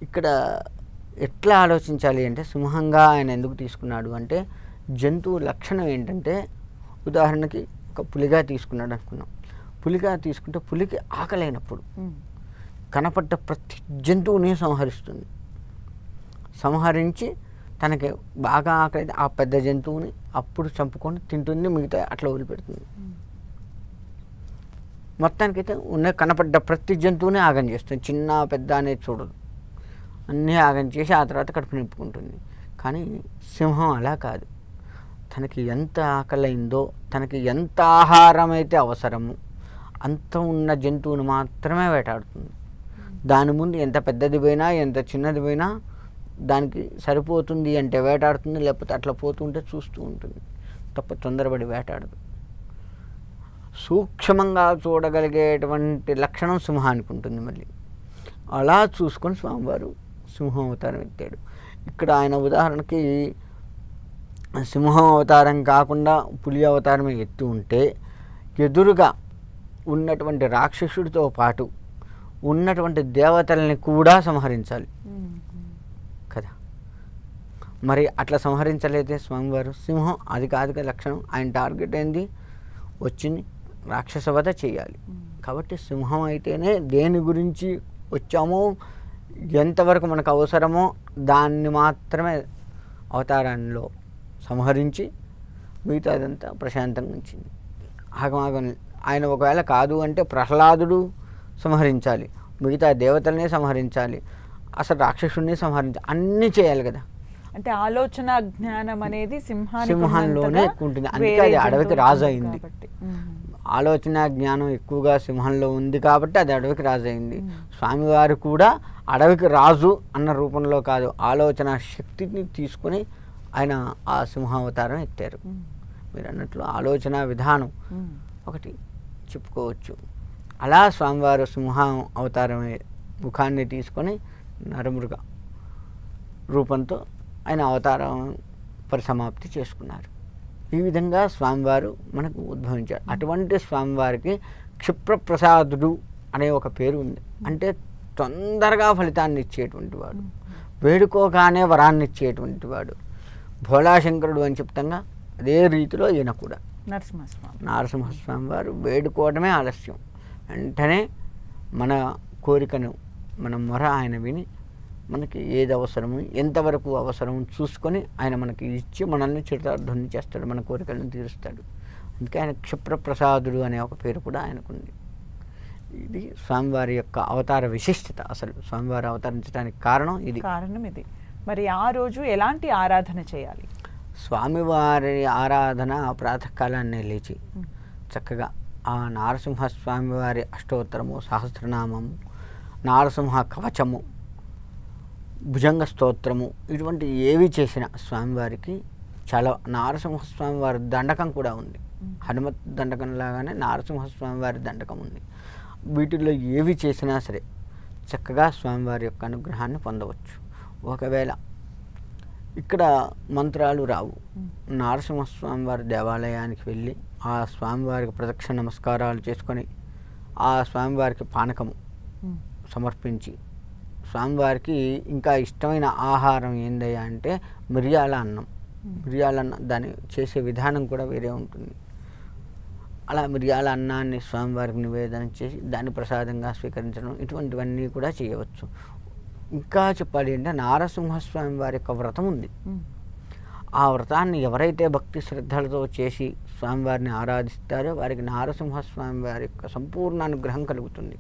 ఇక్కడ ఎట్లా ఆలోచించాలి అంటే సింహంగా ఆయన ఎందుకు తీసుకున్నాడు అంటే జంతువు లక్షణం ఏంటంటే ఉదాహరణకి ఒక పులిగా తీసుకున్నాడు అనుకున్నాం. పులిగా తీసుకుంటే పులికి ఆకలైనప్పుడు కనపడ్డ ప్రతి జంతువుని సంహరిస్తుంది. సంహరించి తనకి బాగా ఆకలి ఆ పెద్ద జంతువుని అప్పుడు చంపుకొని తింటుంది, మిగతా అట్లా వదిలిపెడుతుంది. మొత్తానికైతే ఉన్న కనపడ్డ ప్రతి జంతువుని ఆగం చేస్తుంది. చిన్న పెద్ద అనేది చూడదు, అన్నీ ఆగం చేసి ఆ తర్వాత కడుపు నింపుకుంటుంది. కానీ సింహం అలా కాదు. తనకి ఎంత ఆకలైందో, తనకి ఎంత ఆహారం అయితే అవసరమో అంత ఉన్న జంతువుని మాత్రమే వేటాడుతుంది. దాని ముందు ఎంత పెద్దది పోయినా ఎంత చిన్నది పోయినా దానికి సరిపోతుంది అంటే వేటాడుతుంది, లేకపోతే అట్లా పోతుంటే చూస్తూ ఉంటుంది తప్ప తొందరపడి వేటాడదు. సూక్ష్మంగా చూడగలిగేటువంటి లక్షణం సింహానికి ఉంటుంది. మళ్ళీ అలా చూసుకొని స్వామివారు సింహం అవతారం ఎత్తాడు. ఇక్కడ ఆయన ఉదాహరణకి సింహం అవతారం కాకుండా పులి అవతారం ఎత్తి ఉంటే ఎదురుగా ఉన్నటువంటి రాక్షసుడితో పాటు ఉన్నటువంటి దేవతల్ని కూడా సంహరించాలి కదా. మరి అట్లా సంహరించలేదే స్వామివారు. సింహం అది కాదు లక్షణం. ఆయన టార్గెట్ ఏంది, వచ్చింది రాక్షస వధ చేయాలి. కాబట్టి సింహం అయితేనే దేని గురించి వచ్చామో ఎంతవరకు మనకు అవసరమో దాన్ని మాత్రమే అవతారంలో సంహరించి మిగతాదంతా ప్రశాంతంగా ఉంచింది. ఆగమాగం ఆయన ఒకవేళ కాదు అంటే ప్రహ్లాదుడు సంహరించాలి, మిగతా దేవతలనే సంహరించాలి, అసలు రాక్షసుడిని సంహరించాలి, అన్నీ చేయాలి కదా. అంటే ఆలోచన జ్ఞానం అనేది సింహంలోనే ఎక్కువ ఉంటుంది. అందుకే అది అడవికి రాజు అయింది. ఆలోచన జ్ఞానం ఎక్కువగా సింహంలో ఉంది కాబట్టి అది అడవికి రాజు అయింది. స్వామివారు కూడా అడవికి రాజు అన్న రూపంలో కాదు, ఆలోచన శక్తిని తీసుకొని ఆయన ఆ సింహావతారం ఎత్తారు. మీరు అన్నట్లు ఆలోచన విధానం ఒకటి చెప్పుకోవచ్చు. అలా స్వామివారు సింహం అవతారం ముఖాన్ని తీసుకొని నరమృగ రూపంతో ఆయన అవతారం పరిసమాప్తి చేసుకున్నారు. ఈ విధంగా స్వామివారు మనకు ఉద్భవించారు. అటువంటి స్వామివారికి క్షిప్రప్రసాదుడు అనే ఒక పేరు ఉంది. అంటే తొందరగా ఫలితాన్ని ఇచ్చేటువంటి వాడు, వేడుకోగానే వరాన్ని ఇచ్చేటువంటి వాడు. భోళాశంకరుడు అని చెప్తాగా అదే రీతిలో ఈయన కూడా నరసింహస్వామి వారు వేడుకోవడమే ఆలస్యం, వెంటనే మన కోరికను మన మొర ఆయన విని మనకి ఏది అవసరము ఎంతవరకు అవసరం చూసుకొని ఆయన మనకి ఇచ్చి మనల్ని చిరతార్థుని చేస్తాడు, మన కోరికలను తీరుస్తాడు. అందుకే ఆయన క్షిప్రప్రసాదుడు అనే ఒక పేరు కూడా ఆయనకుంది. ఇది స్వామివారి యొక్క అవతార విశిష్టత. అసలు స్వామివారి అవతరించడానికి కారణం ఇది. మరి ఆ రోజు ఎలాంటి ఆరాధన చేయాలి? స్వామివారి ఆరాధన ప్రాతకాలాన్నే లేచి చక్కగా ఆ నారసింహస్వామివారి అష్టోత్తరము, సహస్రనామము, నారసింహ కవచము, భుజంగ స్తోత్రము ఇటువంటి ఏవి చేసిన స్వామివారికి చాలా. నారసింహస్వామివారి దండకం కూడా ఉంది. హనుమత్ దండకం లాగానే నారసింహస్వామివారి దండకం ఉంది. వీటిల్లో ఏవి చేసినా సరే చక్కగా స్వామివారి యొక్క అనుగ్రహాన్ని పొందవచ్చు. ఒకవేళ ఇక్కడ మంత్రాలు రావు, నరసింహస్వామివారి దేవాలయానికి వెళ్ళి ఆ స్వామివారికి ప్రదక్షిణ నమస్కారాలు చేసుకొని ఆ స్వామివారికి పానకము సమర్పించి, స్వామివారికి ఇంకా ఇష్టమైన ఆహారం ఏందయ్యా అంటే మిరియాల అన్నం. మిరియాల అన్నం దాన్ని చేసే విధానం కూడా వేరే ఉంటుంది. అలా మిరియాల అన్నాన్ని స్వామివారికి నివేదన చేసి దాన్ని ప్రసాదంగా స్వీకరించడం ఇటువంటివన్నీ కూడా చేయవచ్చు. ఇంకా చెప్పాలి అంటే నారసింహస్వామి వారి యొక్క వ్రతం ఉంది. ఆ వ్రతాన్ని ఎవరైతే భక్తి శ్రద్ధలతో చేసి స్వామివారిని ఆరాధిస్తారో వారికి నారసింహస్వామి వారి యొక్క సంపూర్ణ అనుగ్రహం కలుగుతుంది.